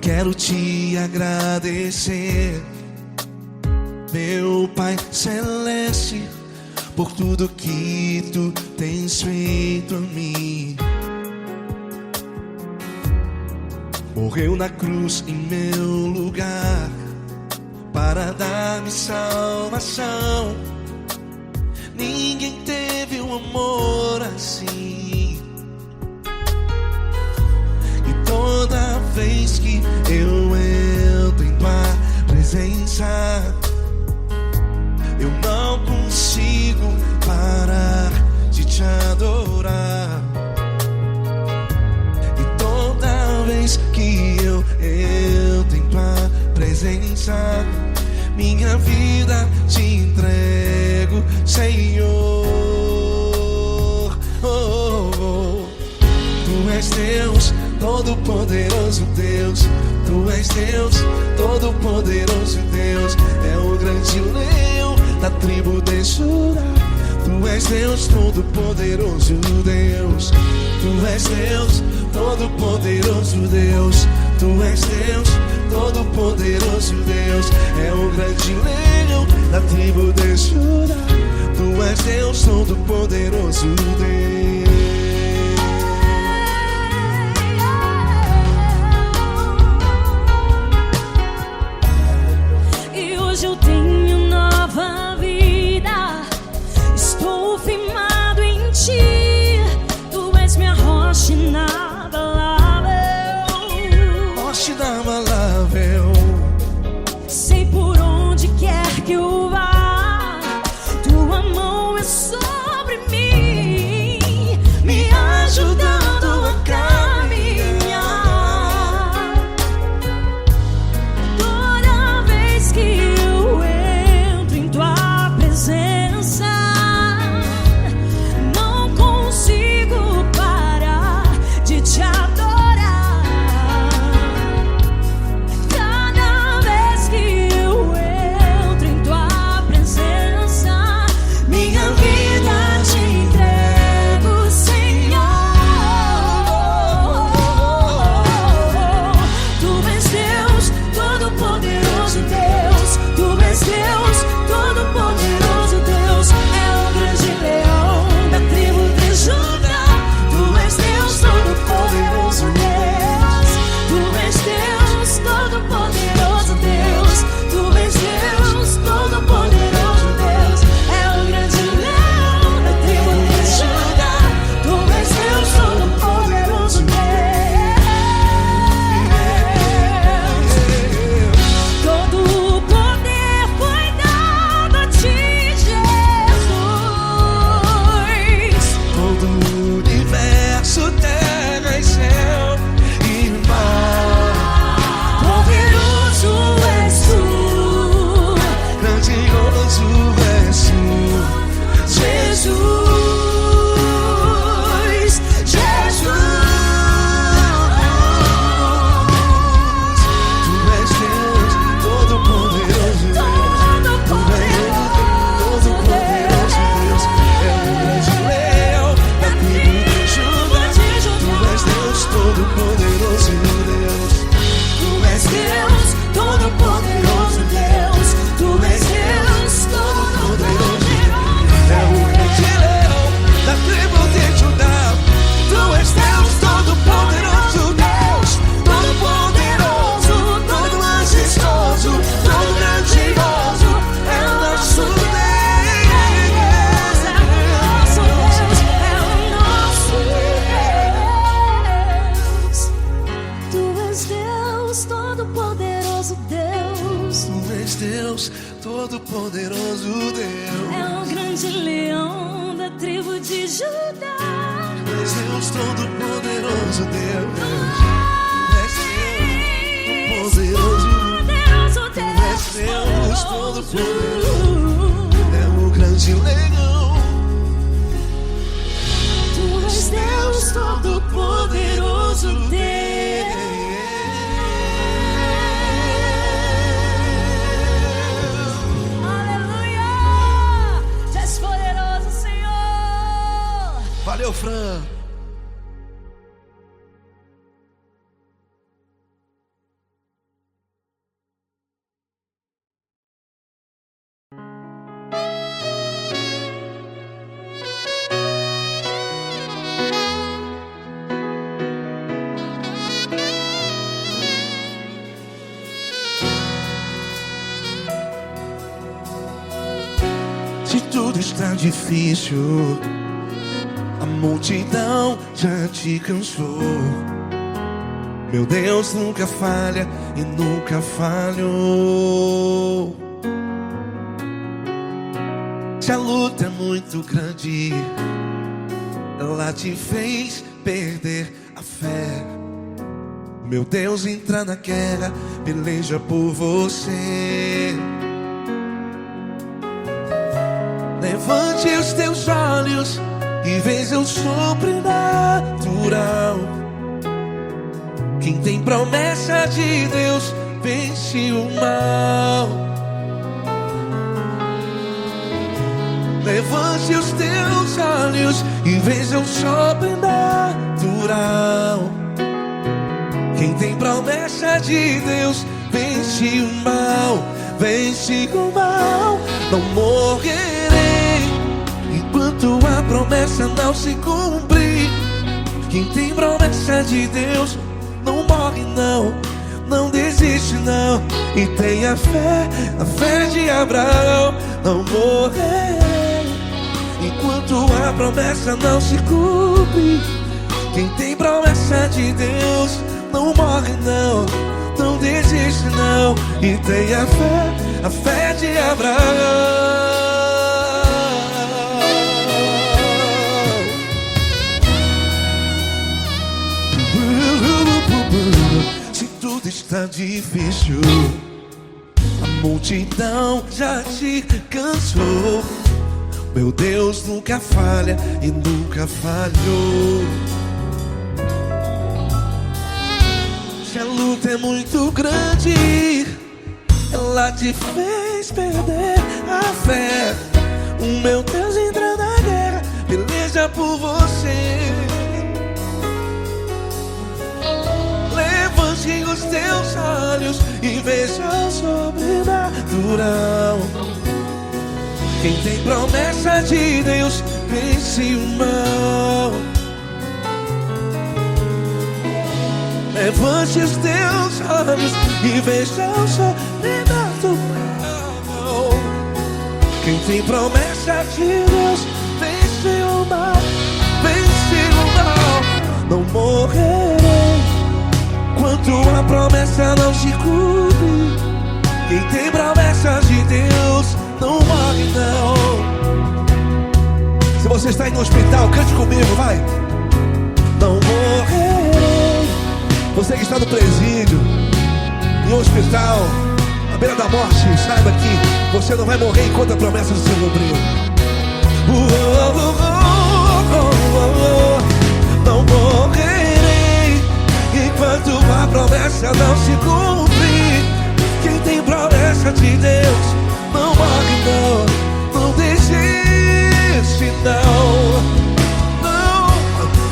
quero te agradecer, meu Pai Celeste, por tudo que tu tens feito a mim. Morreu na cruz em meu lugar para dar-me salvação. Ninguém teve um amor assim. E toda vez que eu entro em tua presença, eu não consigo parar de te adorar. E toda vez que eu entro em tua presença, minha vida te entrego, Senhor. Oh, oh, oh. Tu és Deus, Todo-Poderoso Deus. Tu és Deus, Todo-Poderoso Deus. É o grande leão da tribo de Judá. Tu és Deus, Todo-Poderoso Deus. Tu és Deus, Todo-Poderoso Deus. Tu és Deus, Todo-Poderoso Deus. É o grande leão da tribo de Judá. Tu és Deus, Todo-Poderoso Deus. E hoje eu tenho nova vida, estou firmado em ti. Tu és minha rocha inabalável, Rocha inabalável. sei por onde quer que eu vá, tua mão é sobre mim, me ajudando a caminhar. Toda vez que eu entro em tua presença, não consigo parar de te adorar. Cada vez que eu entro em tua presença, minha vida te entrego, Senhor. Tu és Deus, Todo-Poderoso Deus. Tu és Deus, Todo-Poderoso Deus. É o grande leão da tribo de Judá. Tu és Deus, Todo-Poderoso Deus. Tu és Deus, Todo-Poderoso Deus. Tu és Deus, Todo-Poderoso Deus. É o grande leão da tribo de Judá. Tu és Deus, Todo-Poderoso Deus. Todo o poder foi dado a ti, Jesus. Todo o universo, terra e céu e mar. Poderoso és tu, Grandioso és tu, Jesus. Jesus. Tu és Deus, Todo-Poderoso Deus. Tu és Todo-Poderoso Deus. É o grande leão da tribo de Judá. Tu és Deus, Todo-Poderoso Deus. Tu és Deus, Todo-Poderoso Deus. Tu és Deus, Todo-Poderoso. É o grande leão da tribo de Judá. Tu és Deus, Todo-Poderoso Deus. Todo-Poderoso, todo majestoso, todo grandioso. É o nosso Deus. É o nosso Deus, é o nosso Deus. Tu és Deus, Todo-Poderoso Deus. Tu és Deus, Todo-Poderoso Deus. É o grande leão da tribo de Judá. Tu és Deus, Todo-Poderoso Deus. Tu és Deus, Todo-Poderoso. Poderoso Tu és Deus, Deus, Todo-Poderoso. É o grande leão. Tu és Deus, Todo-Poderoso Deus. Aleluia! Tu és poderoso, Senhor. Valeu, Fran. Se tudo está difícil, a multidão já te cansou. Meu Deus nunca falha e nunca falhou. Se a luta é muito grande, ela te fez perder a fé. Meu Deus entra na guerra, peleja por você. Levante os teus olhos e veja o sobrenatural. Quem tem promessa de Deus vence o mal. Levante os teus olhos e veja o sobrenatural. Quem tem promessa de Deus vence o mal. Vence o mal. Não morrerei enquanto a promessa não se cumprir. Quem tem promessa de Deus não morre não, não desiste não. E tenha a fé de Abraão. Não morrerei enquanto a promessa não se cumpre. Quem tem promessa de Deus não morre não, não desiste não. E tenha a fé de Abraão. Se tudo está difícil, a multidão já te cansou. Meu Deus nunca falha e nunca falhou. Se a luta é muito grande, ela te fez perder a fé. O meu Deus entra na guerra, peleja por você. Levante os teus olhos e veja o sobrenatural. Quem tem promessa de Deus vence o mal. Levante os teus olhos e veja o sobrenatural. Quem tem promessa de Deus vence o mal. Vence o mal. Não morrerei enquanto a promessa não se cumpre. Quem tem promessa de Deus não morre não. Se você está aí no hospital, cante comigo, vai. Não morrerei. Você que está no presídio, em um hospital, à beira da morte, saiba que você não vai morrer enquanto a promessa não se cumprir. Não morrerei enquanto a promessa não se cumprir. Quem tem promessa de Deus não morre não, não desiste não.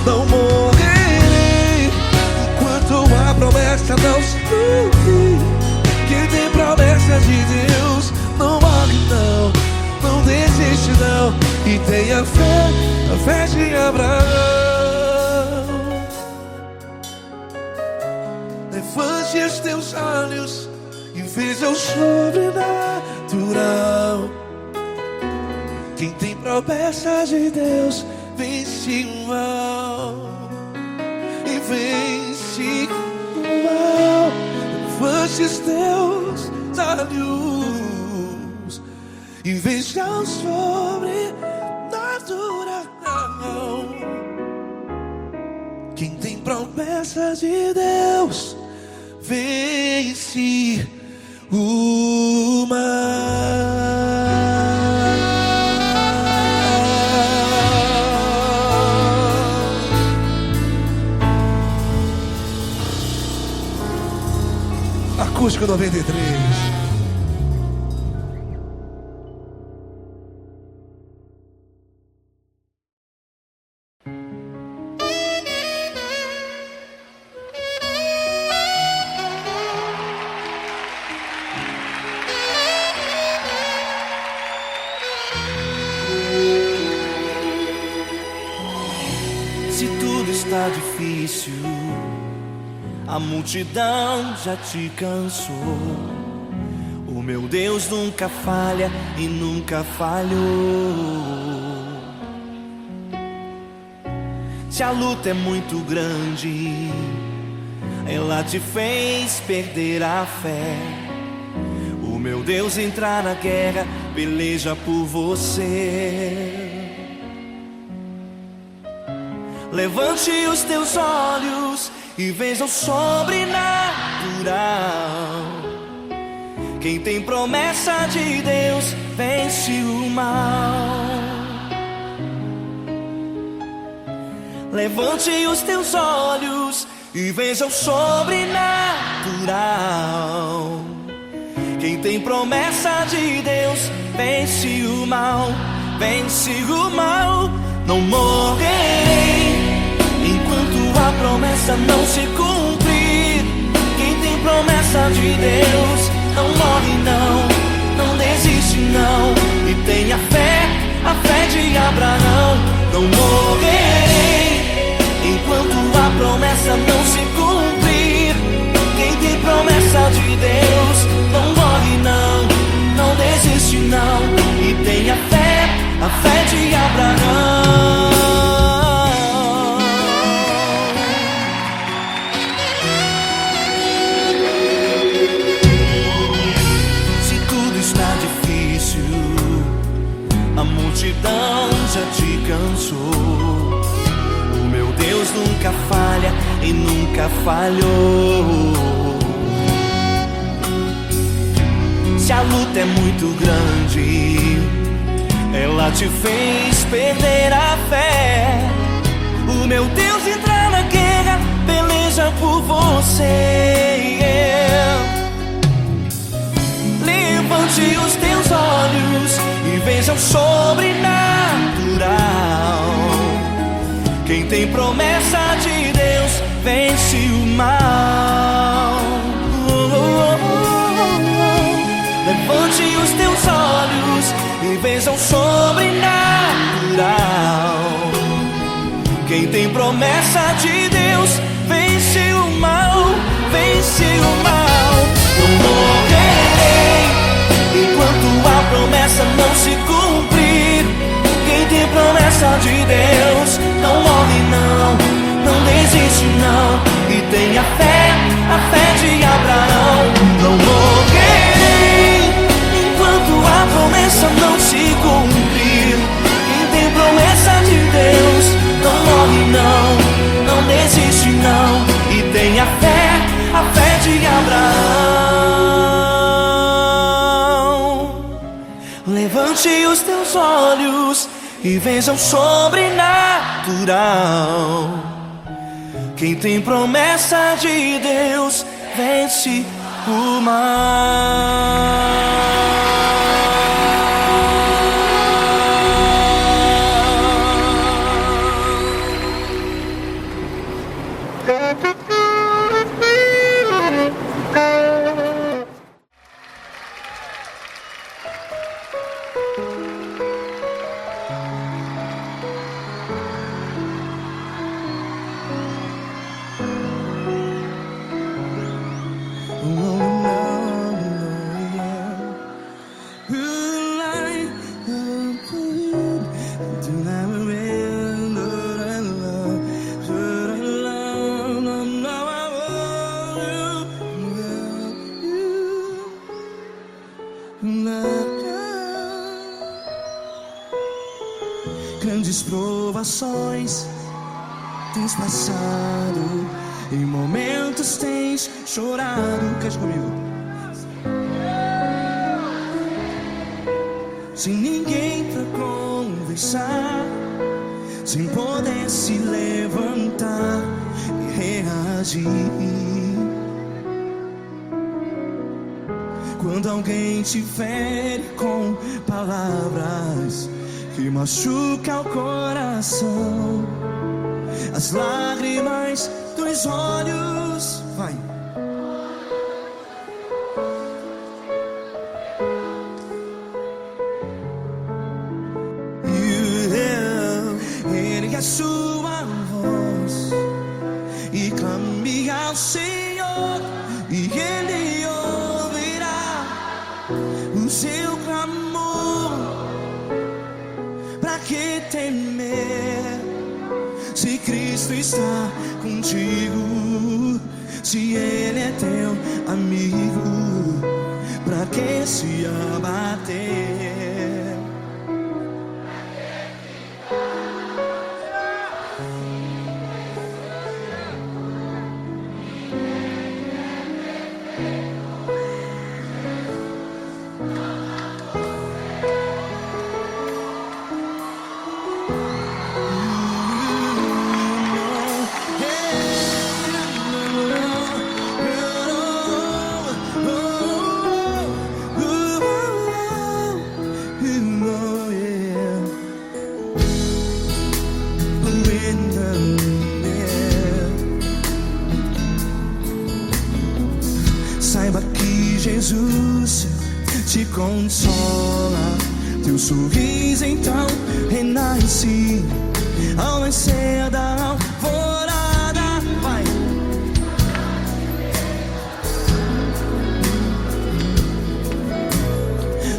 Não morrerei enquanto a promessa não se cumprir. Quem tem promessa de Deus não morre não, não desiste não. E tenha a fé de Abraão. Levante os teus olhos e veja o sobrenatural. Quem tem promessa de Deus vence o mal. E vence o mal. Levante os teus olhos e veja o sobrenatural. Quem tem promessa de Deus vence o mal. Acústico 93. Se tudo está difícil, a multidão já te cansou. O meu Deus nunca falha e nunca falhou. Se a luta é muito grande, ela te fez perder a fé. O meu Deus entrar na guerra, peleja por você. Levante os teus olhos e veja o sobrenatural. Quem tem promessa de Deus vence o mal. Levante os teus olhos e veja o sobrenatural. Quem tem promessa de Deus vence o mal, vence o mal. Não morrerei enquanto a promessa não se cumprir. Quem tem promessa de Deus não morre não, não desiste não. E tenha fé, a fé de Abraão. Não morrerei enquanto a promessa não se cumprir. Quem tem promessa de Deus não morre não, não desiste não. E tenha fé, a fé de Abraão. Se tudo está difícil, a multidão já te cansou. O meu Deus nunca falha e nunca falhou. Se a luta é muito grande, ela te fez perder a fé. O meu Deus entra na guerra, peleja por você. Levante os teus olhos e veja o sobrenatural. Quem tem promessa de Deus vence o mal. Levante os teus olhos e veja o sobrenatural. Quem tem promessa de Deus vence o mal, vence o mal. Não morrerei enquanto a promessa não se cumprir. Quem tem promessa de Deus não morre não, não desiste não. E tenha fé, a fé de Abraão. Não morrerei enquanto a promessa não se cumprir. Quem tem promessa de Deus não morre não, não desiste não. E tenha fé, a fé de Abraão. Levante os teus olhos e veja o sobrenatural. Quem tem promessa de Deus vence o mal. Grandes provações tens passado, em momentos tens chorado. Cante comigo. Sem ninguém pra conversar, sem poder se levantar e reagir. Quando alguém te fere com palavras que machuca o coração, as lágrimas dos olhos, vai. Ergue a sua voz e clame ao Senhor, e Ele ouvirá. posso estar contigo se Ele é teu amigo? Pra que se abater? Saiba que Jesus te consola, teu sorriso então renasce ao nascer da alvorada. Vai.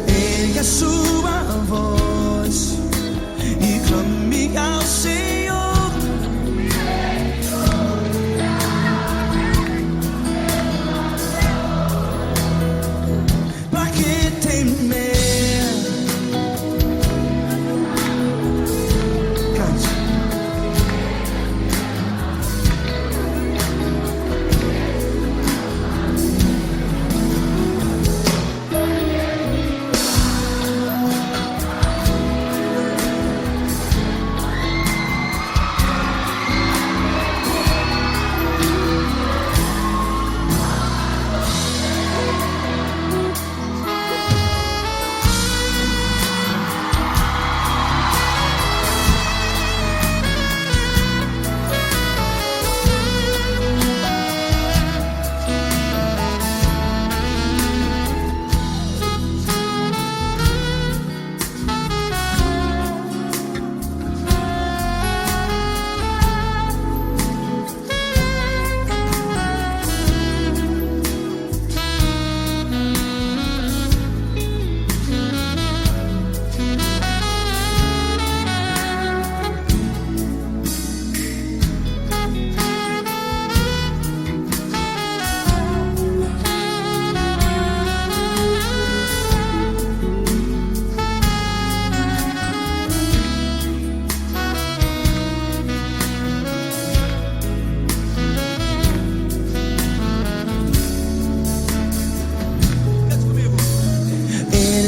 Ergue a sua voz e clame ao Senhor.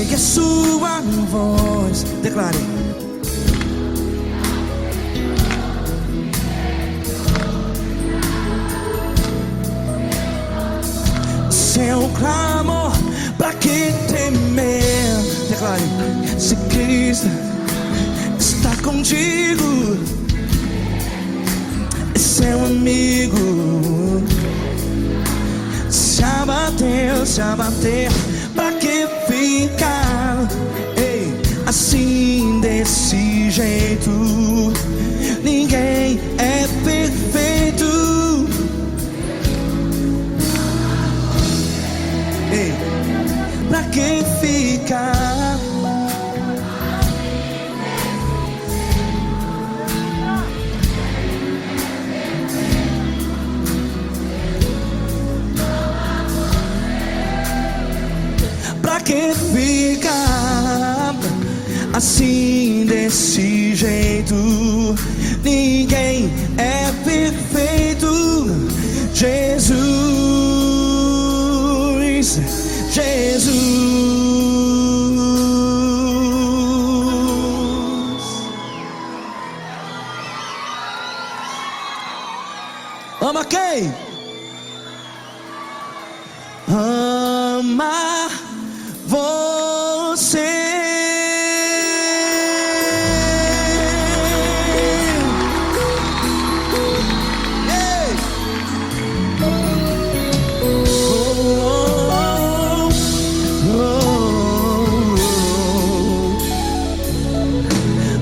A sua voz, declare. Seu clamor, pra que temer? Declare. Se Cristo está contigo, é seu amigo. Se abater, pra que ficar assim desse jeito? Ninguém é perfeito. Pra que ficar? Pra que ficar assim desse jeito? Ninguém é perfeito. Jesus, Jesus. Ama quem? Ama você.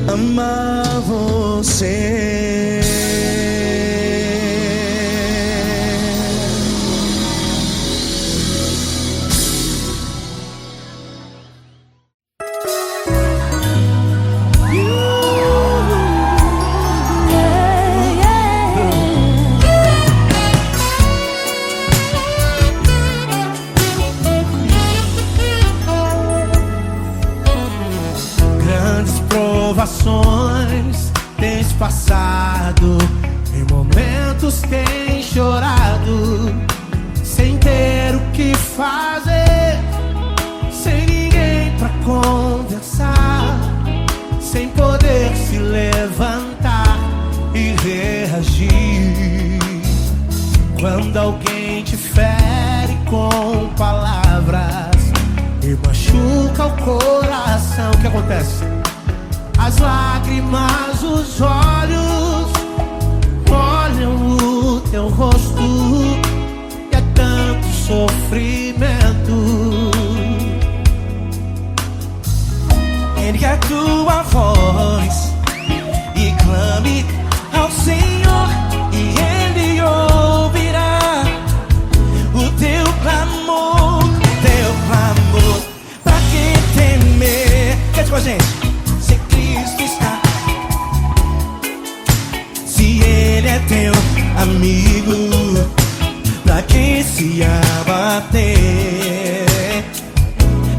Amar você. provações tens passado, em momentos tens chorado, sem ter o que fazer, sem ninguém pra conversar, sem poder se levantar e reagir. Quando alguém te fere com palavras e machuca o coração, o que acontece? As lágrimas, os olhos molham o teu rosto, e é tanto sofrimento. Ergue a tua voz e clame ao Senhor, e Ele ouvirá o teu clamor, teu clamor. Pra que temer? Cante com a gente. Se Cristo está, se Ele é teu amigo, pra que se abater?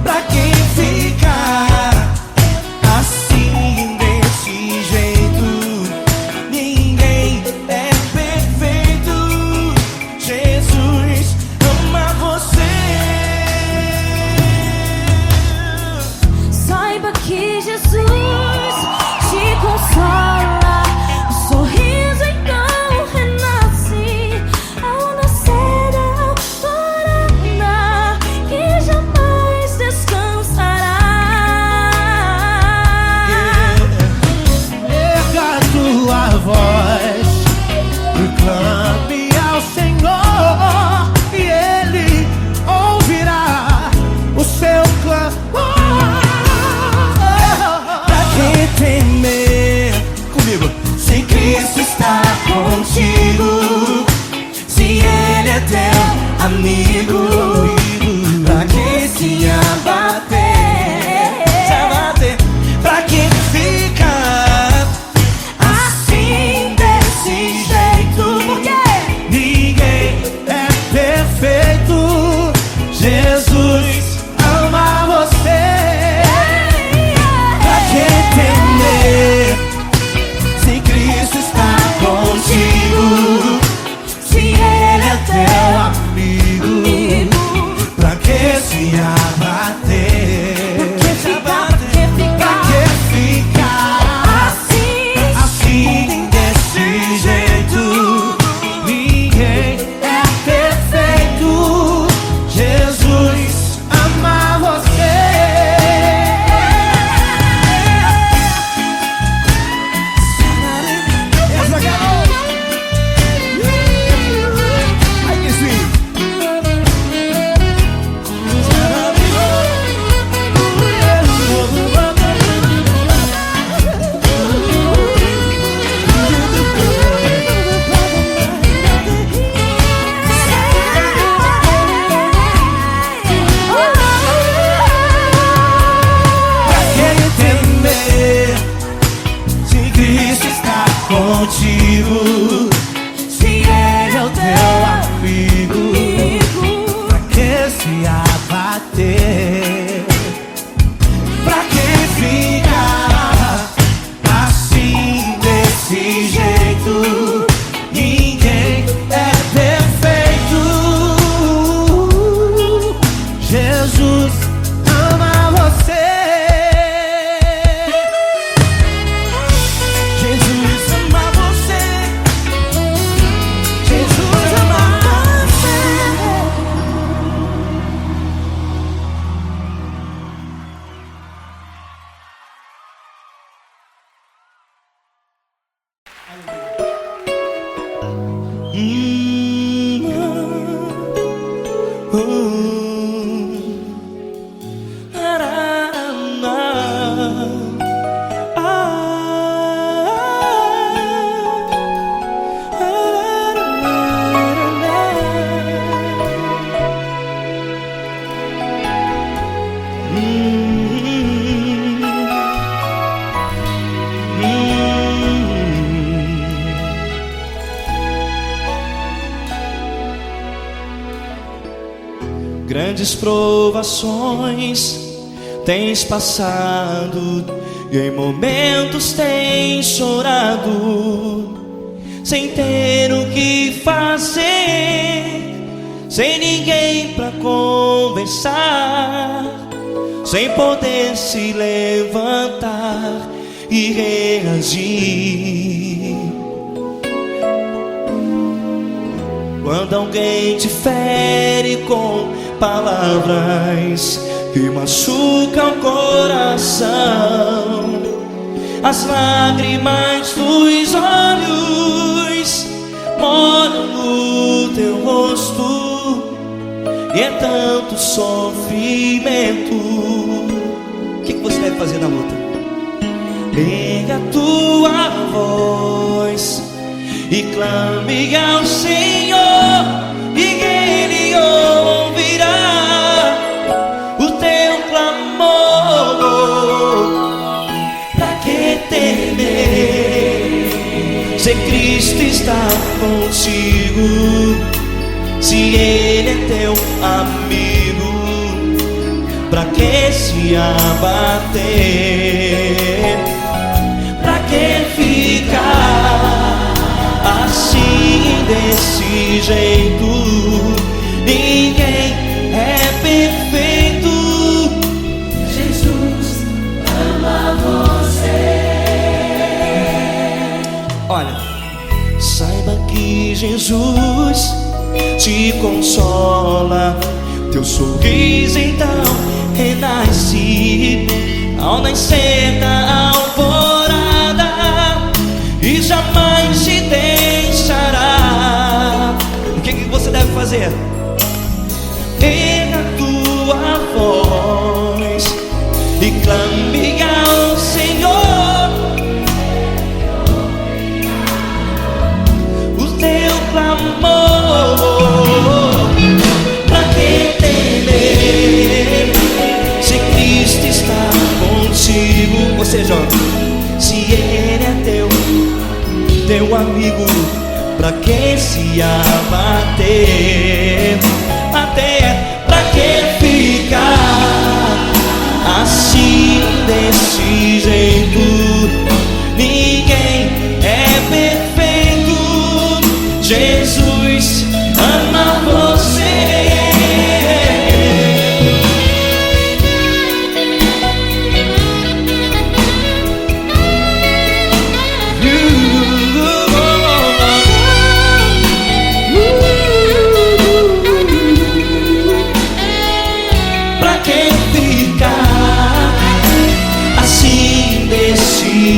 Pra que ficar assim, desse jeito? Ninguém é perfeito. Jesus ama você. Saiba que Jesus te consola, o sorriso então renasce ao nascer da alvorada, que jamais descansará. Erga a tua voz e clame ao Senhor, e Ele ouvirá o seu clamor. Pra que temer? Comigo. Se Cristo está contigo, se Ele é teu amigo, pra que se abater? Se abater. Pra que ficar assim, desse jeito? Por quê? Ninguém é perfeito. Jesus ama você. Pra que temer? Se Cristo está contigo, se Ele é teu Amigo, pra que se abater? Pra que ficar assim, desse jeito? Ninguém é perfeito. Jesus ama você. Essa garota. Ai que sim. Pra que temer? Se Cristo está contigo, se Ele é o teu amigo, pra que se abater? Pra que ficar assim, desse jeito? Ninguém é perfeito. Jesus ama você. Jesus ama você. Jesus ama você. Grandes provações tens passado, e em momentos tem chorado, sem ter o que fazer, sem ninguém pra conversar, sem poder se levantar e reagir. Quando alguém te fere com palavras que machucam o coração, as lágrimas dos olhos molham no teu rosto, e é tanto sofrimento. O que você deve fazer na luta? Pega a tua voz e clame ao Senhor, e Ele ouvirá o teu clamor. Pra que temer, se Cristo está contigo, se Ele é teu amigo? Pra que se abater? Pra que ficar assim, desse jeito? Ninguém é perfeito. Jesus ama você. Olha, saiba que Jesus te consola, teu sorriso então renasce ao nascer da alvorada, e jamais te deixará. O que você deve fazer? Erga a tua voz e clame ao Senhor, o teu clamor. Pra que temer, se Cristo está contigo? Ou seja, se Ele é teu amigo, pra que se abater? Até pra que ficar assim, desse jeito? Ninguém é perfeito. Jesus ama você.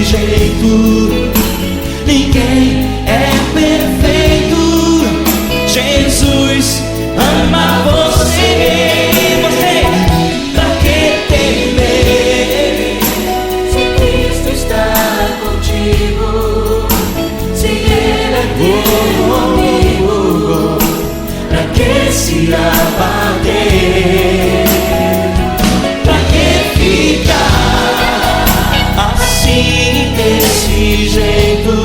Jeito, ninguém é perfeito. Jesus ama você. Pra que temer, se Cristo está contigo, se Ele é teu amigo? pra que se abater? Pra que ficar assim, desse jeito?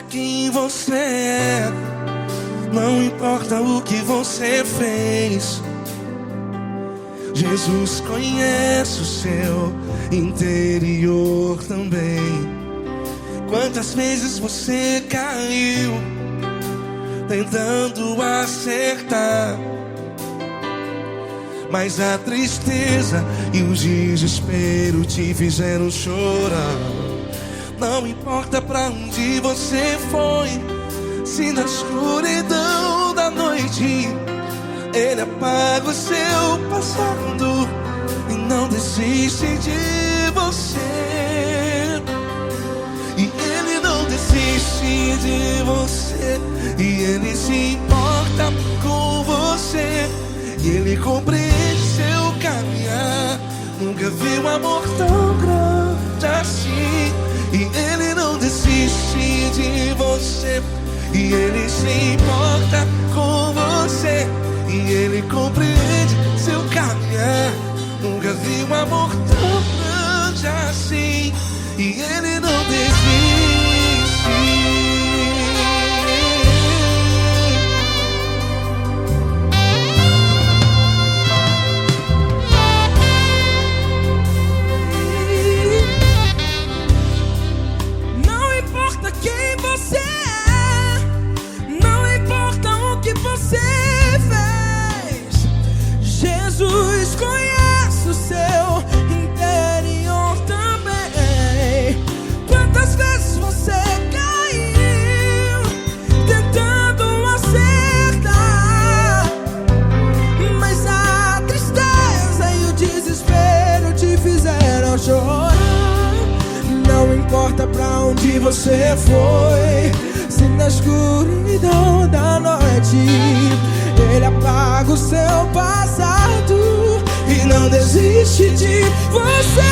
quem você é, não importa o que você fez. Jesus conhece o seu interior também. Quantas vezes você caiu tentando acertar, mas a tristeza e o desespero te fizeram chorar. Não importa pra onde você foi, se na escuridão da noite Ele apaga o seu passado e não desiste de você. E Ele não desiste de você, e Ele se importa com você, e Ele compreende seu caminhar. Nunca vi um amor tão grande assim. E Ele não desiste de você, e Ele se importa com você, e Ele compreende seu caminhar. Nunca vi um amor tão grande assim. E Ele não desiste. Jesus conhece o seu interior também. Quantas vezes você caiu tentando acertar, mas a tristeza e o desespero te fizeram chorar. Não importa pra onde você foi, se na escuridão da noite Ele apaga o seu passado e não desiste de você.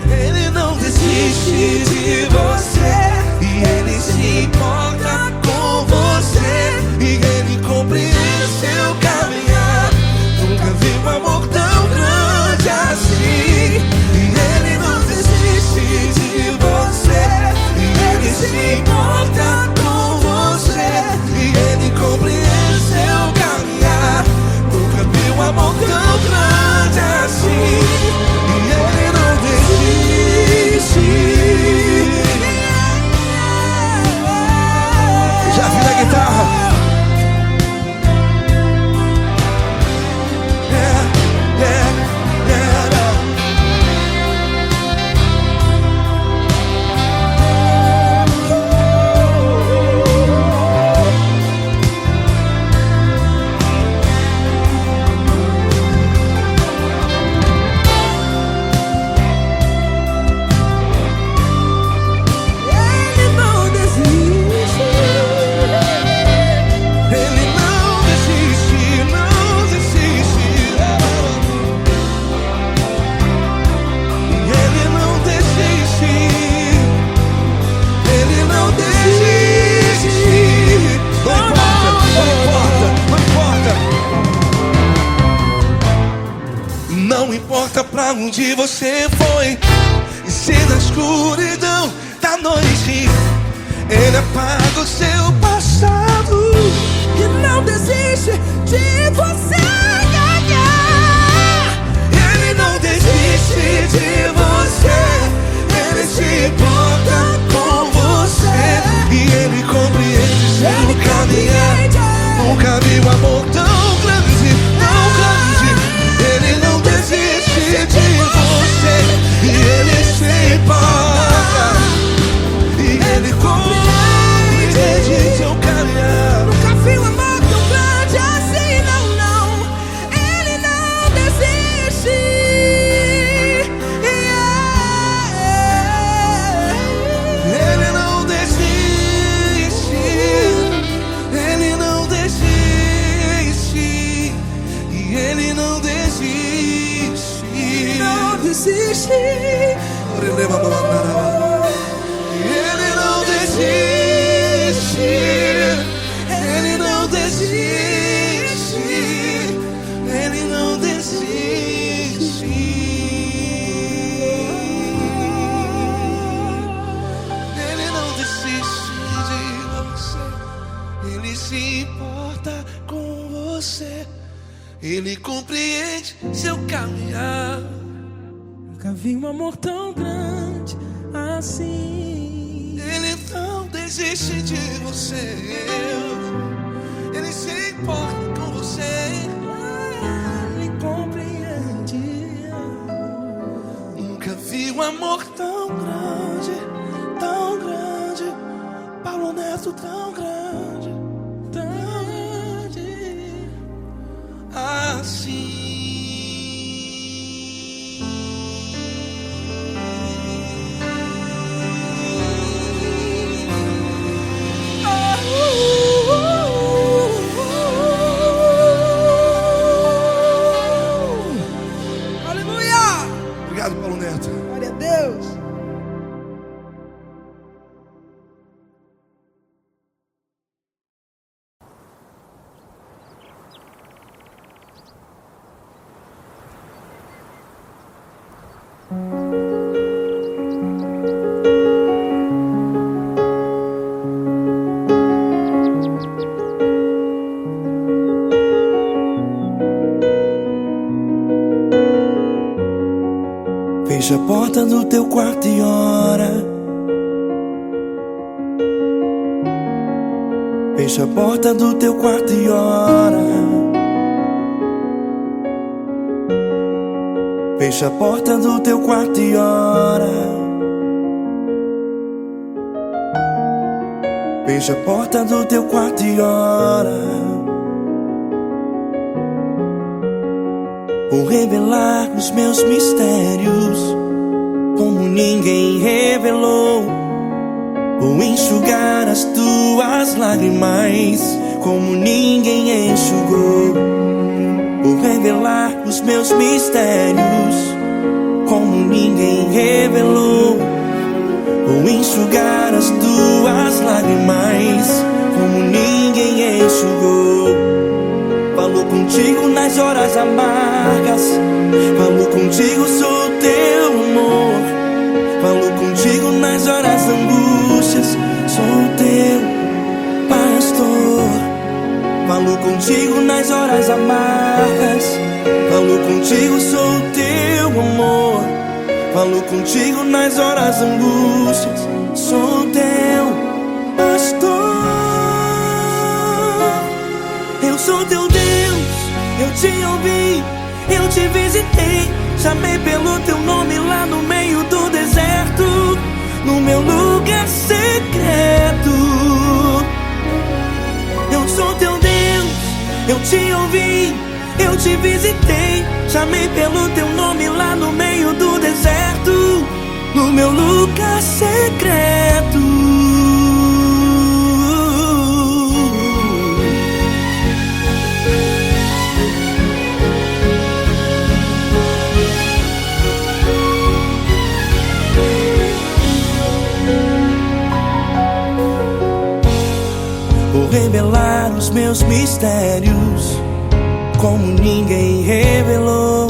Ele não desiste de você, e Ele se importa com você, e Ele compreende seu caminhar. Nunca vi um amor tão grande assim. E Ele não desiste de você, e Ele se importa com você, e Ele compreende seu caminhar. Nunca vi um amor tão grande assim. E Ele não desiste. Já vi na guitarra. Não importa pra onde você foi, e se na escuridão da noite Ele apaga o seu passado e não desiste de você ganhar. Ele não desiste de você, Ele se importa com você, e Ele compreende seu caminhar. Nunca vi um amor tão grande, tão grande. Ele não desiste de você, e Ele se importa, e Ele compreende seu caminhar. Nunca vi um amor tão grande assim, não, não. Ele não desiste. Ele não desiste. Ele não desiste. E Ele não desiste. Não desiste. Ele não desiste. Ele não desiste. Ele não desiste. desiste seu caminhar. Nunca vi um amor tão grande assim. Ele não desiste de você. Ele se importa com você. Ele compreende. Nunca vi um amor tão grande, tão grande. Paulo Neto tão grande, tão grande assim. Obrigado, Paulo Neto. Glória a Deus. Fecha a porta do teu quarto e ora. Fecha a porta do teu quarto e ora. Fecha a porta do teu quarto e ora. Fecha a porta do teu quarto e ora. Vou revelar os meus mistérios como ninguém revelou. Vou enxugar as tuas lágrimas como ninguém enxugou. Vou revelar os meus mistérios como ninguém revelou. Vou enxugar as tuas lágrimas como ninguém enxugou. Falo contigo nas horas amargas. Falo contigo, sou teu amor. Falo contigo nas horas angústias. Sou teu pastor. Falo contigo nas horas amargas. Falo contigo, sou teu amor. Falo contigo nas horas angústias. Sou teu pastor. Eu sou teu Deus, eu te ouvi, eu te visitei. Chamei pelo teu nome lá no meio do deserto, no meu lugar secreto. Eu sou teu Deus, eu te ouvi, eu te visitei. Chamei pelo teu nome lá no meio do deserto, no meu lugar secreto. Vou revelar os meus mistérios como ninguém revelou.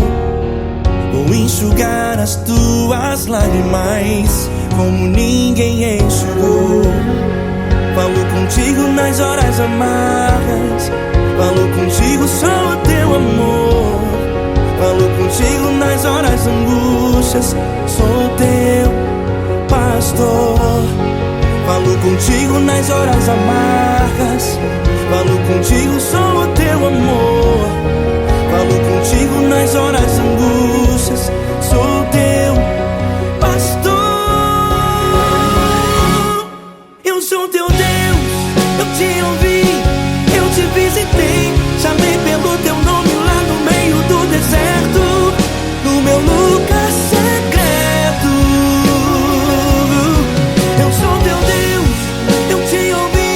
Vou enxugar as tuas lágrimas como ninguém enxugou. Falo contigo nas horas amargas. Falo contigo, sou o teu amor. Falo contigo nas horas angústias. Sou teu pastor. Falo contigo nas horas amargas. Falo contigo, sou o teu amor. Falo contigo nas horas angústias. Sou teu pastor. Eu sou teu Deus, eu te ouvi, eu te visitei. Chamei pelo teu nome lá no meio do deserto, no meu lugar secreto. Eu sou teu Deus, eu te ouvi,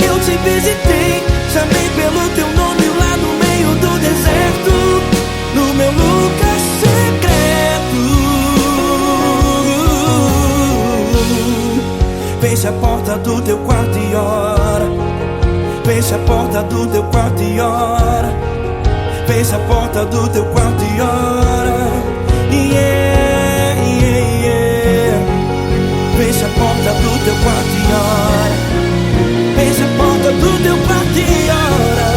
eu te visitei. Chamei pelo teu nome lá no meio do deserto, no meu lugar secreto. Fecha a porta do teu quarto e ora. Fecha a porta do teu quarto e ora. Fecha a porta do teu quarto e ora. Yeah, yeah, yeah. Fecha a porta do teu quarto e ora. Fecha a porta do teu quarto e ora.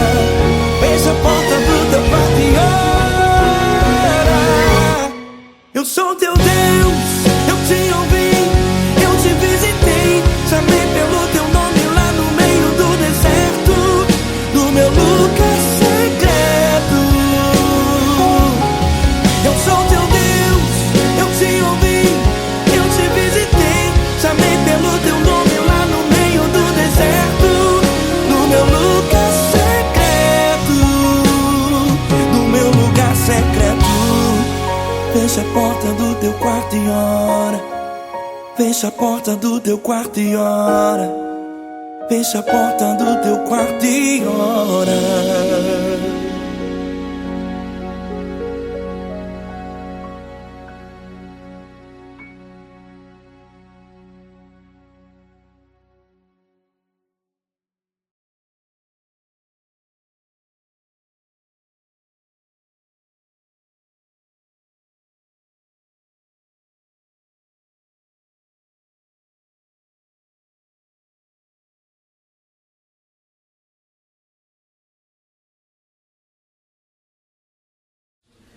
Fecha a porta do teu quarto e ora. Fecha a porta do teu quarto e ora. Fecha a porta do teu quarto e ora. Fecha a porta do teu quarto e ora.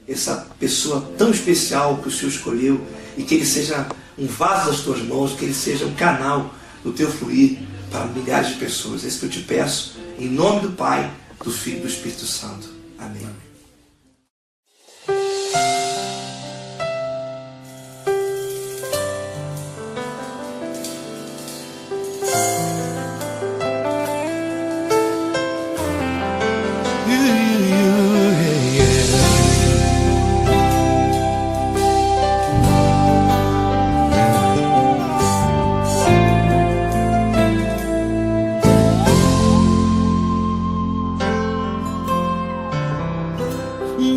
Essa pessoa tão especial que o Senhor escolheu, e que ele seja um vaso das tuas mãos, que ele seja um canal do teu fluir para milhares de pessoas. É isso que eu te peço, em nome do Pai, do Filho e do Espírito Santo. Amém.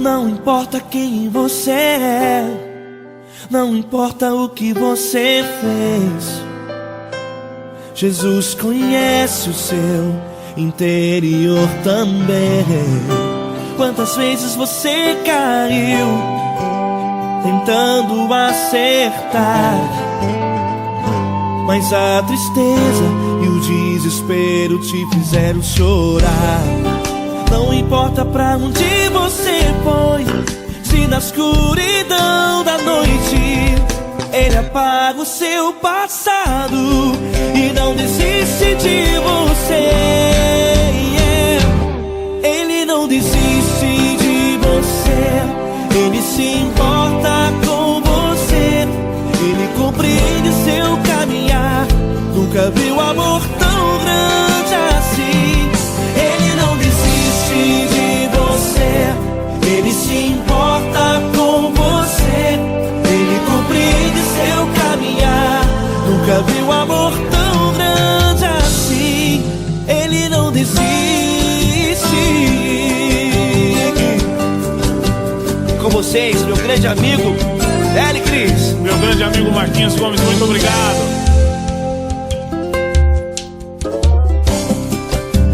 Não importa quem você é, não importa o que você fez, Jesus conhece o seu interior também. Quantas vezes você caiu tentando acertar, mas a tristeza e o desespero te fizeram chorar. Não importa pra onde você foi, se na escuridão da noite Ele apaga o seu passado e não desiste de você. Ele não desiste de você, Ele se importa com você, Ele compreende seu caminhar. Nunca viu amor tão grande assim. Ele não desiste de você, Ele se importa com você, Ele compreende seu caminhar. Nunca viu amor tão grande assim. Ele não desiste. Com vocês, meu grande amigo Eli Cris. Meu grande amigo Marquinhos Gomes, muito obrigado.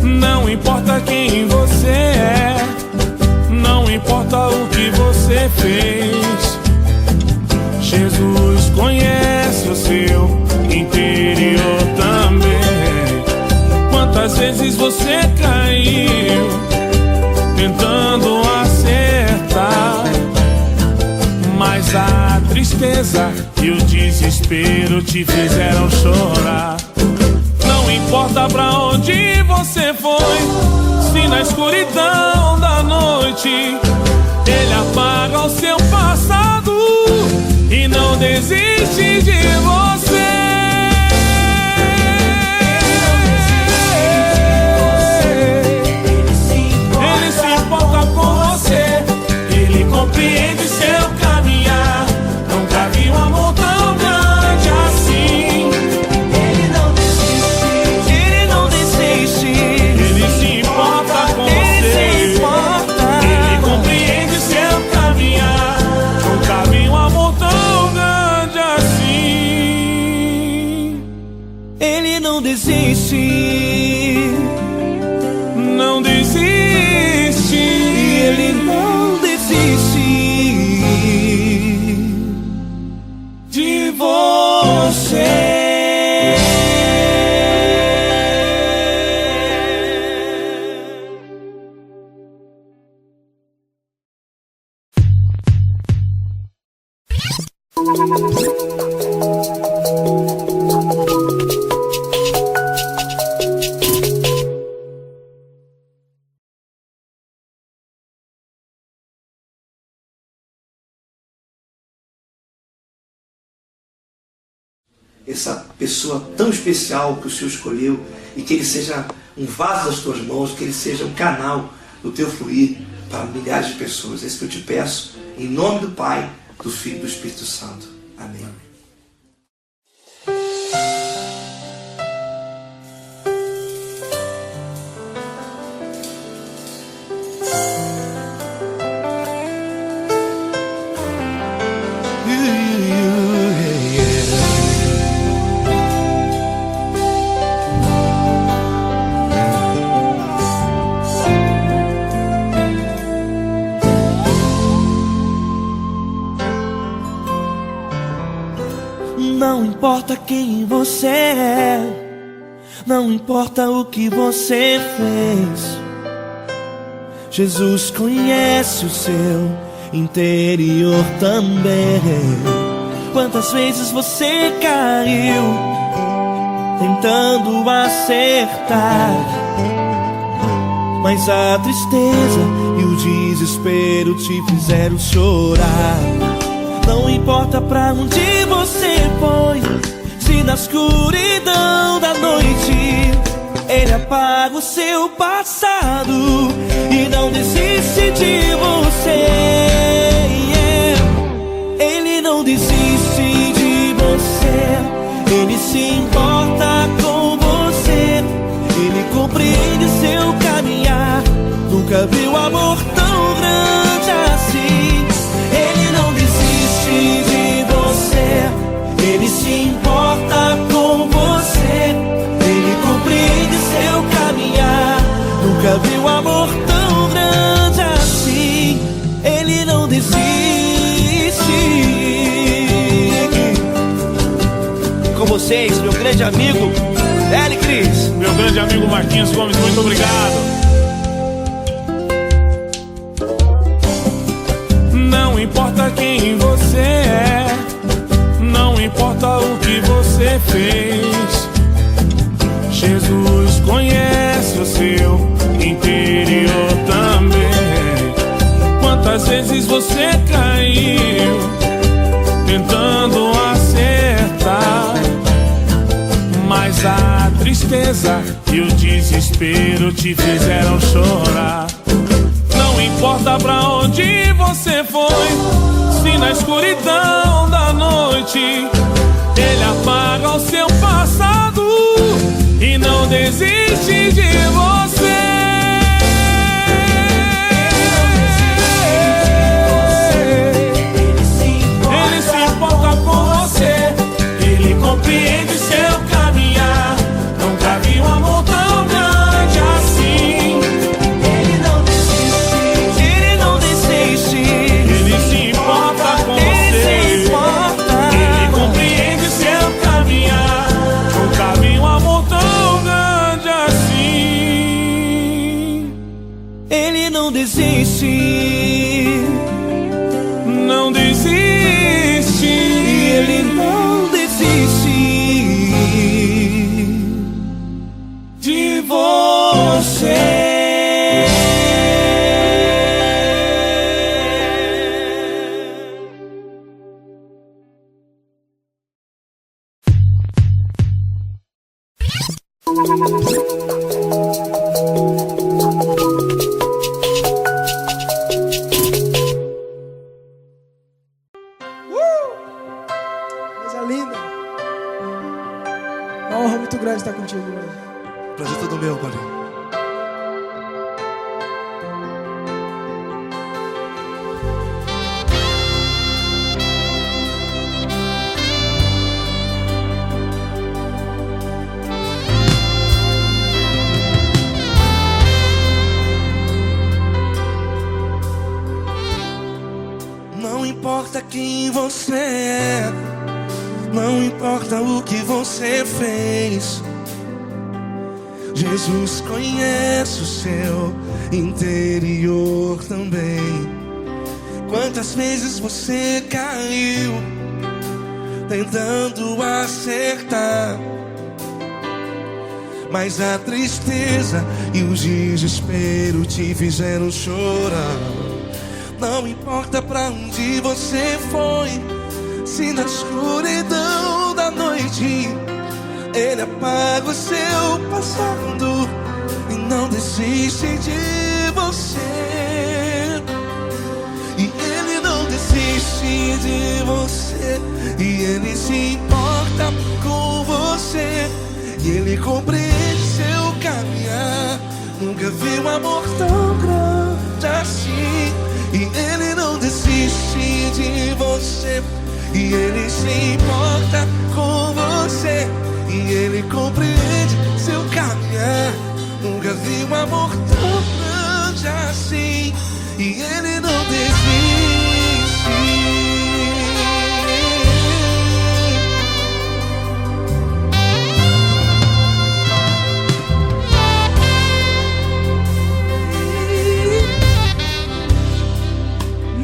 Não importa quem você é, não importa o que você fez, Jesus conhece o seu interior também. Quantas vezes você caiu tentando acertar, mas a tristeza e o desespero te fizeram chorar. Não importa pra onde você foi, se na escuridão da noite Ele apaga o seu passado e não desiste de você. Ele se importa com você, Ele compreende seu caminhar. Nunca vi um amor tão grande assim. Ele não desiste, Ele não desiste. Ele se importa com você, Ele compreende seu caminhar. Nunca vi um amor tão grande assim. Ele não desiste, Não desiste. Ele não desiste De você. Essa pessoa tão especial que o Senhor escolheu, e que ele seja um vaso das tuas mãos, que ele seja um canal do teu fluir para milhares de pessoas. É isso que eu te peço, em nome do Pai, do Filho e do Espírito Santo. Amém. Não importa quem você é, não importa o que você fez, Jesus conhece o seu interior também. Quantas vezes você caiu tentando acertar, mas a tristeza e o desespero te fizeram chorar. Não importa pra onde você foi, se na escuridão da noite Ele apaga o seu passado e não desiste de você. Ele não desiste de você, Ele se importa com você, Ele compreende seu caminhar. Nunca viu amor tão grande assim. Ele não desiste de você, Ele se importa com você, Ele compreende seu caminhar. Nunca viu amor tão grande assim. Ele não desiste. Com vocês, meu grande amigo L. Cris. Meu grande amigo Marquinhos Gomes, muito obrigado. Não importa quem você é, não importa o que você fez, Jesus conhece o seu interior também. Quantas vezes você caiu tentando acertar, mas a tristeza e o desespero te fizeram chorar. Não importa pra onde você foi, se na escuridão da noite Ele apaga o seu passado e não desiste de você. Ele se importa com você, Ele compreende seu caminhar. Nunca vi um amor tão grande assim. Ele não desiste, Ele não desiste. Ele se importa com você, Ele compreende seu caminhar. Nunca vi um amor tão grande assim. Ele não desiste, Não desiste. Ele não desiste De você. Coisa linda. Uma honra muito grande estar contigo hoje. Prazer todo meu, Paulinho. Não importa quem você é, não importa o que você fez, Jesus conhece o seu interior também. Quantas vezes você caiu tentando acertar, mas a tristeza e o desespero te fizeram chorar. Não importa pra onde você foi, se na escuridão da noite Ele apaga o seu passado e não desiste de você. E Ele não desiste desiste de você, e Ele se importa com você, e Ele compreende seu caminhar. Nunca vi um amor tão grande assim. E Ele não desiste de você, e Ele se importa com você, e Ele compreende seu caminhar. Nunca vi um amor tão grande assim. E Ele não desiste.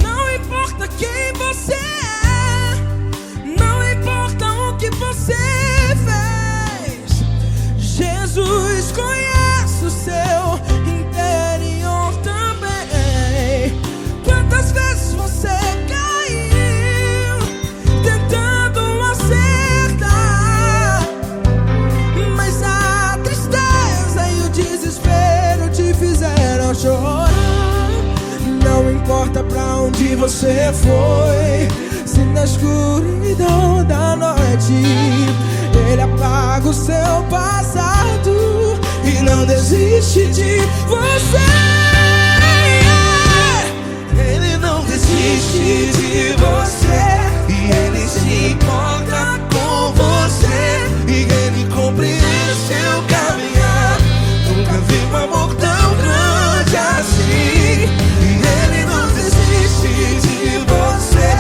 Não importa quem você é, não importa o que você fez, Jesus conhece o seu interior também. Quantas vezes você caiu tentando acertar, mas a tristeza e o desespero te fizeram chorar. Não importa pra onde você foi, se na escuridão da noite Ele apaga o seu passado e não desiste de você. Ele não desiste de você, e Ele se importa com você, e Ele compreende seu caminhar. Nunca vi um amor tão grande assim. E Ele não desiste de você,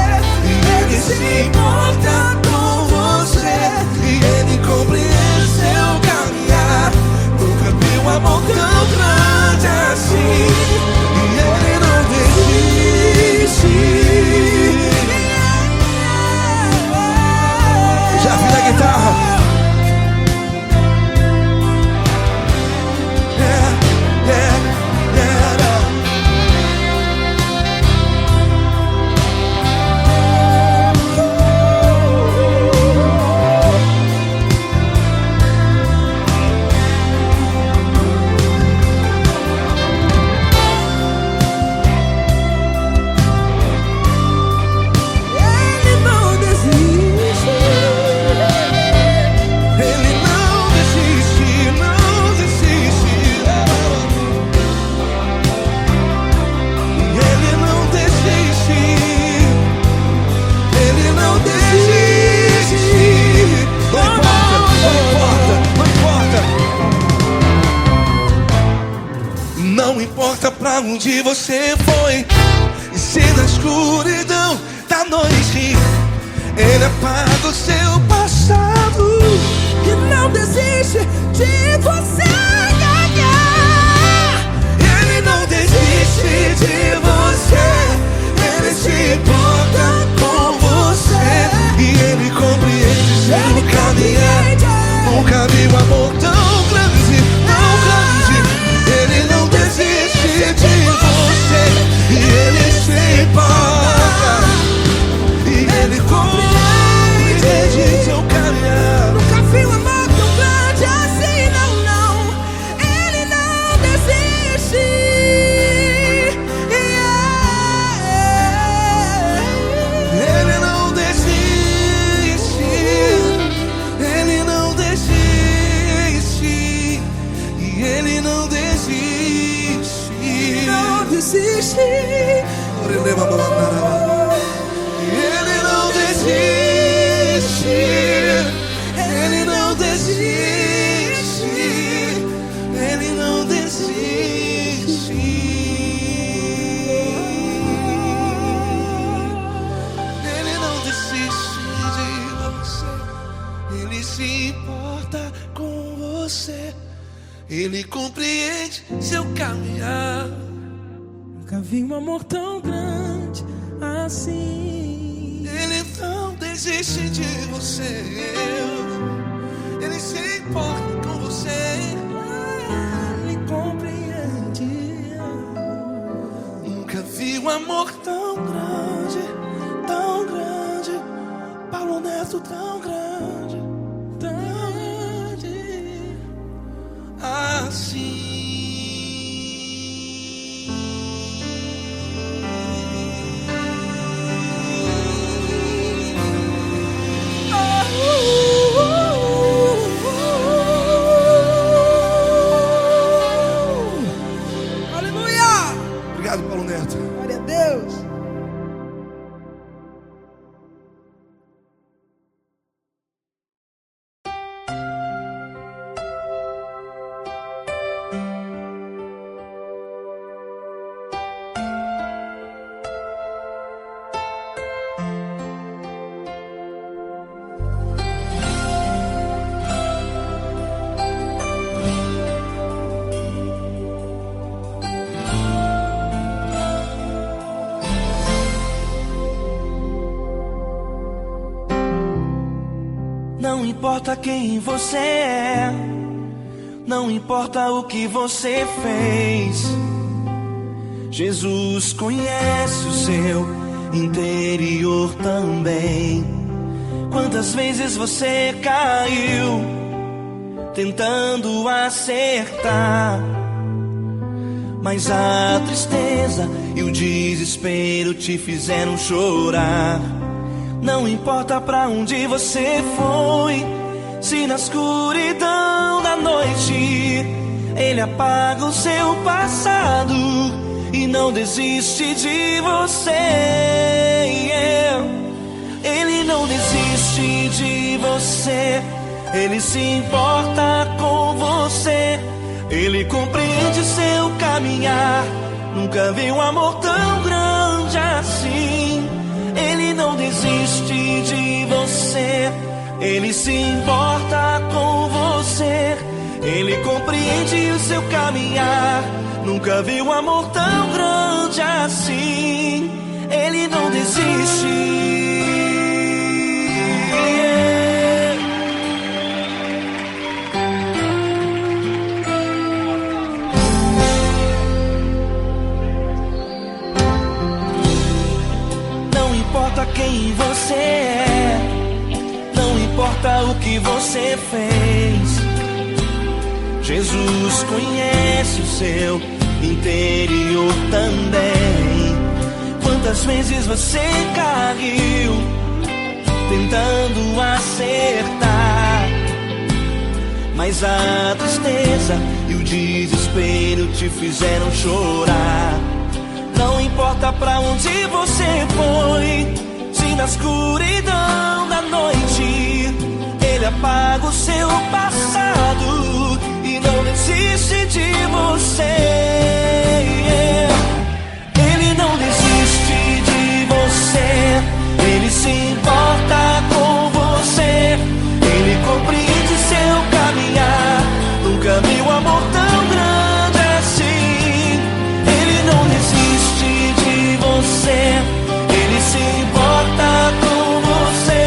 e Ele se importa com você, e Ele compreende seu caminhar. Nunca vi um amor tão grande assim. E Ele não desiste. Já vi na guitarra. Não importa pra onde você foi, e se na escuridão da noite Ele apaga o seu passado E não desiste de você ganhar. Ele não desiste de você, Ele se importa com você, e Ele compreende seu caminhar. Nunca vi um amor tão grande, tão grande. Ele não desiste de você, e Ele se importa, e Ele compreende seu caminhar. Nunca vi um amor tão grande assim, não, não. Ele não desiste. Ele não desiste. Ele não desiste. E Ele não desiste. Não desiste. Ele não desiste. Ele não desiste. Ele não desiste. Ele não desiste de você. Ele se importa com você. Ele compreende seu caminhar. Nunca vi um amor tão grande assim. Ele não desiste de você. Ele se importa com você. Ele compreende. Nunca vi um amor tão grande, tão grande. Paulo Neto tão grande, tão grande assim. Não importa quem você é, não importa o que você fez, Jesus conhece o seu interior também. Quantas vezes você caiu tentando acertar, mas a tristeza e o desespero te fizeram chorar. Não importa pra onde você foi, se na escuridão da noite Ele apaga o seu passado e não desiste de você. Ele não desiste de você, Ele se importa com você, Ele compreende seu caminhar. Nunca vi um amor tão grande assim. Ele não desiste de você, Ele se importa com você, Ele compreende o seu caminhar. Nunca vi um amor tão grande assim. Ele não desiste. Não importa quem você é, não importa o que você fez, Jesus conhece o seu interior também. Quantas vezes você caiu tentando acertar, mas a tristeza e o desespero te fizeram chorar. Não importa pra onde você foi, se na escuridão da noite Ele apaga o seu passado e não desiste de você. Ele não desiste de você, Ele se importa com você, Ele compreende seu caminhar. Nunca vi um amor tão grande assim. Ele não desiste de você, Ele se importa com você,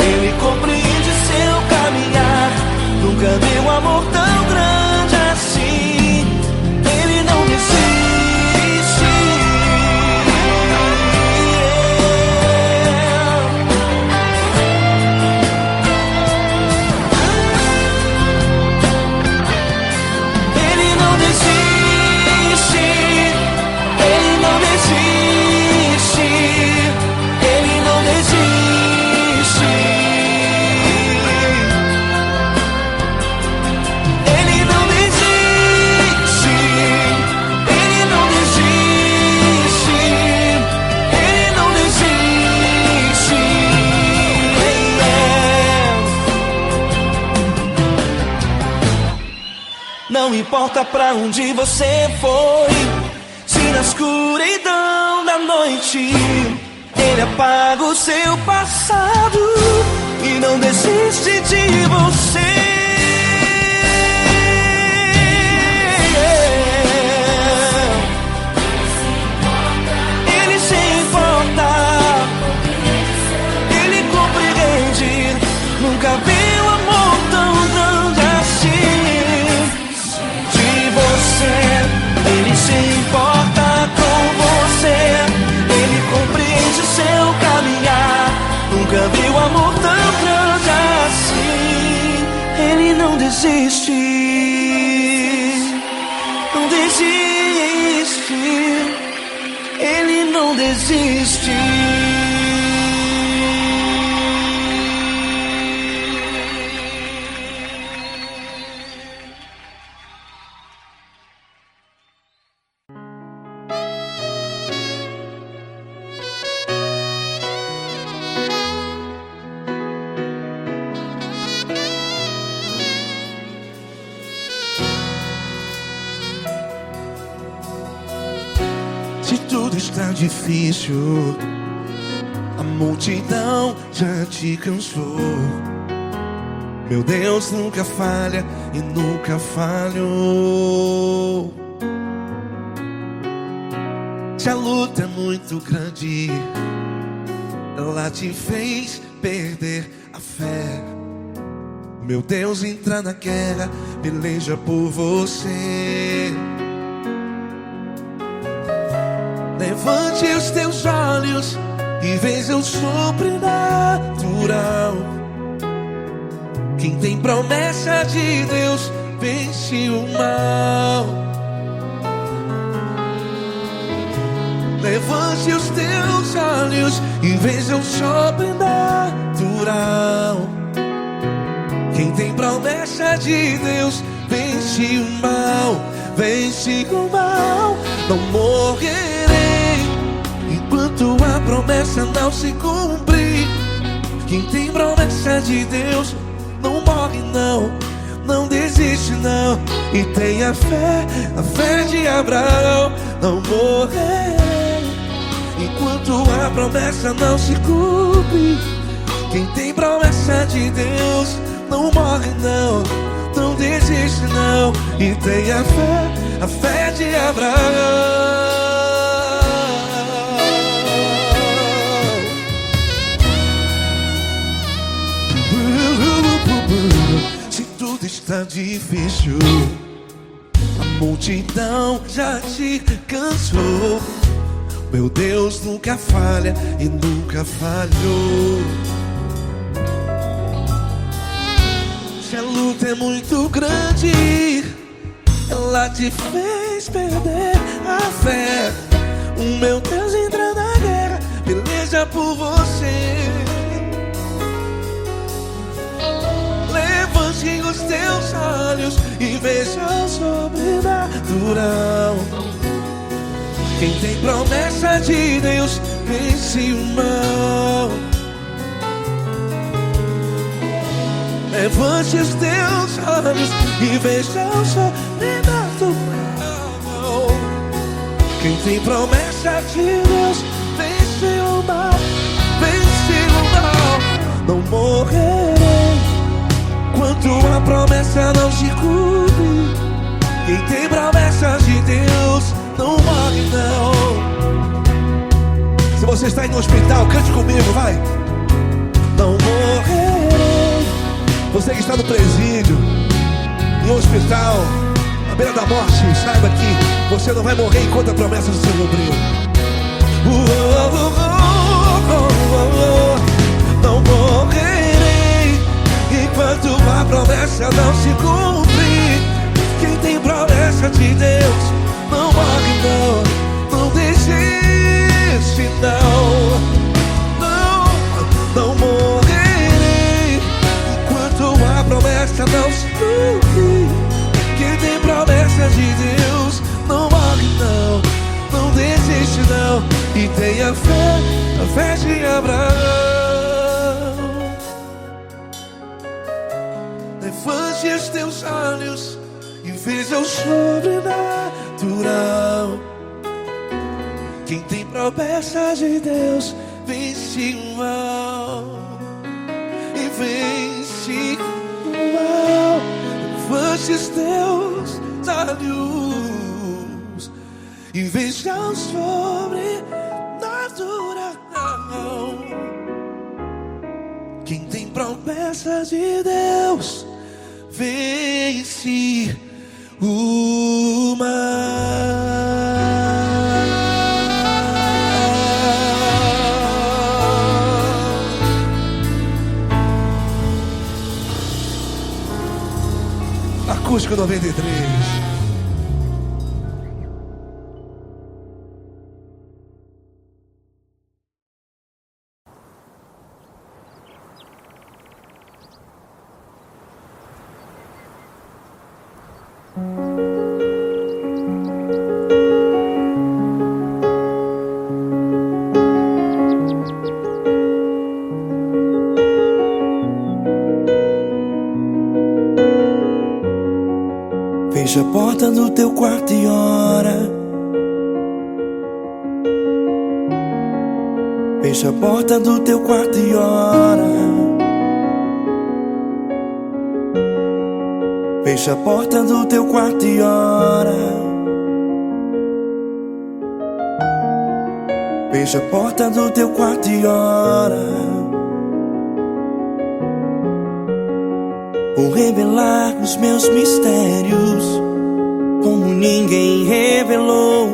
Ele compreende seu caminhar. Nunca vi um amor tão grande assim. Ele não desiste. Ele não desiste. Ele não desiste. Ele não desiste. Ele não desiste. Ele não desiste. Ele não desiste. Não importa pra onde você foi, se na escuridão da noite Ele apaga o seu passado e não desiste de você. Ele se importa, Ele compreende. Nunca vi um amor tão grande assim. De você, Ele se importa com você, Ele compreende o seu caminhar. Nunca vi um amor tão grande assim. Ele não desiste, não desiste. Ele não desiste. Se tudo está difícil, a multidão já te cansou. Meu Deus nunca falha e nunca falhou. Se a luta é muito grande, ela te fez perder a fé. Meu Deus entra na guerra, peleja por você. Levante os teus olhos e veja o sobrenatural. Quem tem promessa de Deus vence o mal. Levante os teus olhos e veja o sobrenatural. Quem tem promessa de Deus vence o mal, vence o mal. Não morrerei enquanto a promessa não se cumprir. Quem tem promessa de Deus não morre não, não desiste não. E tenha fé, a fé de Abraão. Não morrerei enquanto a promessa não se cumpre. Quem tem promessa de Deus não morre não, não desiste não. E tenha fé, a fé de Abraão. Se tudo está difícil, a multidão já te cansou. Meu Deus nunca falha e nunca falhou. Se a luta é muito grande, ela te fez perder a fé. O meu Deus entra na guerra, peleja por você. Levante os teus olhos e veja o sobrenatural. Quem tem promessa de Deus vence o mal. Levante os teus olhos e veja o sobrenatural. Quem tem promessa de Deus vence o mal, vence o mal. Não morrerei enquanto a promessa não se cumpre. Quem tem promessa de Deus não morre não. Se você está em um hospital, cante comigo, vai. Não morrerei. Você que está no presídio, em um hospital, à beira da morte, saiba que você não vai morrer enquanto a promessa não se cumprir. Não morrerei enquanto a promessa não se cumprir. Quem tem promessa de Deus não morre não, não desiste não. Não morrerei enquanto a promessa não se cumprir. Quem tem promessa de Deus não morre não, não desiste não. E tenha fé, a fé de Abraão. Levante os teus olhos e veja o sobrenatural. Quem tem promessa de Deus vence o mal, e vence o mal. Levante os teus olhos e veja o sobrenatural. Quem tem promessa de Deus vence o mal. Acústico 93. Fecha a porta do teu quarto e ora. Fecha a porta do teu quarto e ora. Fecha a porta do teu quarto e ora. Fecha a porta do teu quarto e ora. revelar os meus mistérios como ninguém revelou.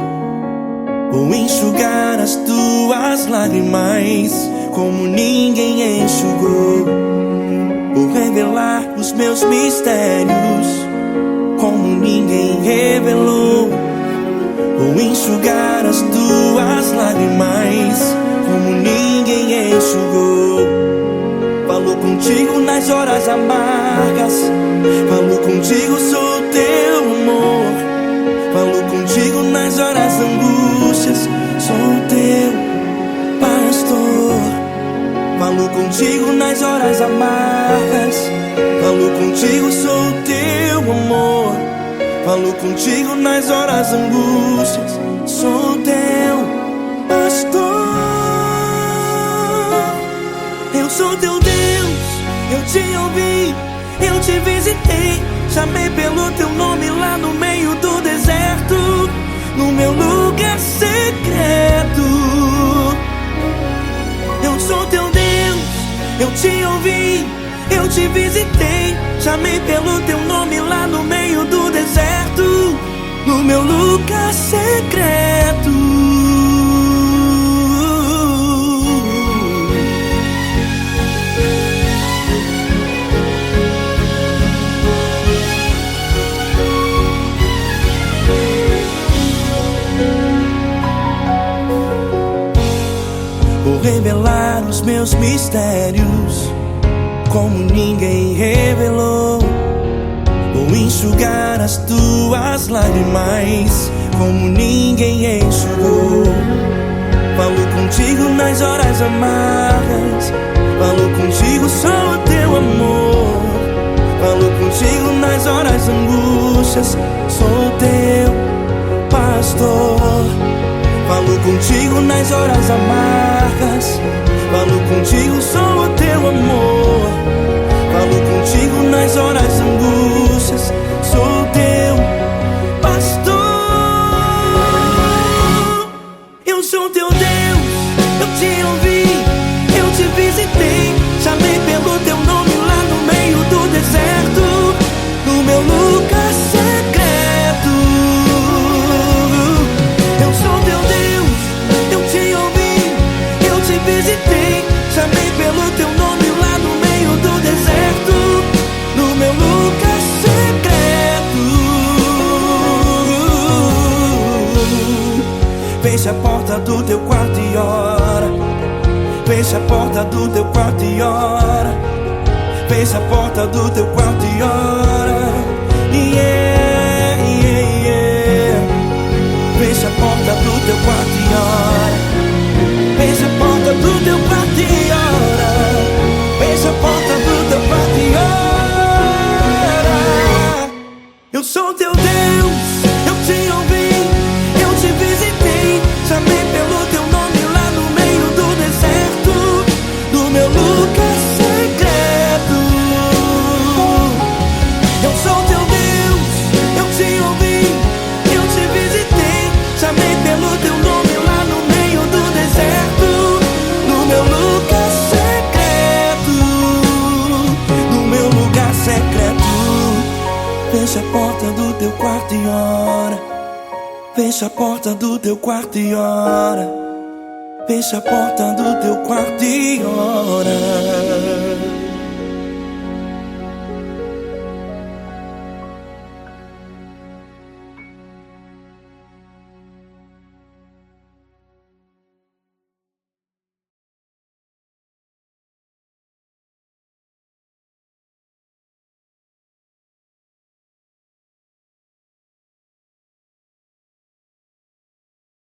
Vou enxugar as tuas lágrimas como ninguém enxugou. Vou revelar os meus mistérios como ninguém revelou. Vou enxugar as tuas lágrimas como ninguém enxugou. Falo contigo nas horas amargas, falo contigo, sou teu amor. Falo contigo nas horas angústias, sou teu pastor. Falo contigo nas horas amargas, falo contigo, sou teu amor. Falo contigo nas horas angústias, sou teu pastor. Eu sou teu Deus, eu te ouvi, eu te visitei. Chamei pelo teu nome lá no meio do deserto, no meu lugar secreto. Eu sou teu Deus, eu te ouvi, eu te visitei. Chamei pelo teu nome lá no meio do deserto, no meu lugar secreto. Vou revelar os meus mistérios como ninguém revelou. Vou enxugar as tuas lágrimas como ninguém enxugou. Falo contigo nas horas amargas, falo contigo, sou teu amor. Falo contigo nas horas angústias, sou teu pastor. Falo contigo nas horas amargas, falo contigo, sou o teu amor. Falo contigo nas horas angústias, sou teu pastor. Eu sou teu Deus, eu te ouvi, eu te visitei. Chamei pelo teu nome lá no meio do deserto, no meu lugar secreto. Eu sou teu Deus, eu te ouvi, eu te visitei. Chamei pelo teu nome lá no meio do deserto, no meu lugar secreto. Feche a porta do teu quarto e ora. Feche a porta do teu quarto e ora. Feche a porta do teu quarto e ora. Yeah, yeah, yeah. Feche a porta do teu quarto e ora. Feche a porta do teu quarto e ora. Feche a porta do teu quarto e ora. Eu sou teu Deus, eu te ouvi, eu te visitei. Chamei pelo teu nome lá no meio do deserto, no meu lugar secreto. Eu sou teu Deus, eu te ouvi, eu te visitei. Chamei pelo teu nome lá no meio do deserto, no meu lugar secreto, no meu lugar secreto. Fecha a porta do teu quarto e ora. Fecha a porta do teu quarto e ora. Fecha a porta do teu quarto e ora.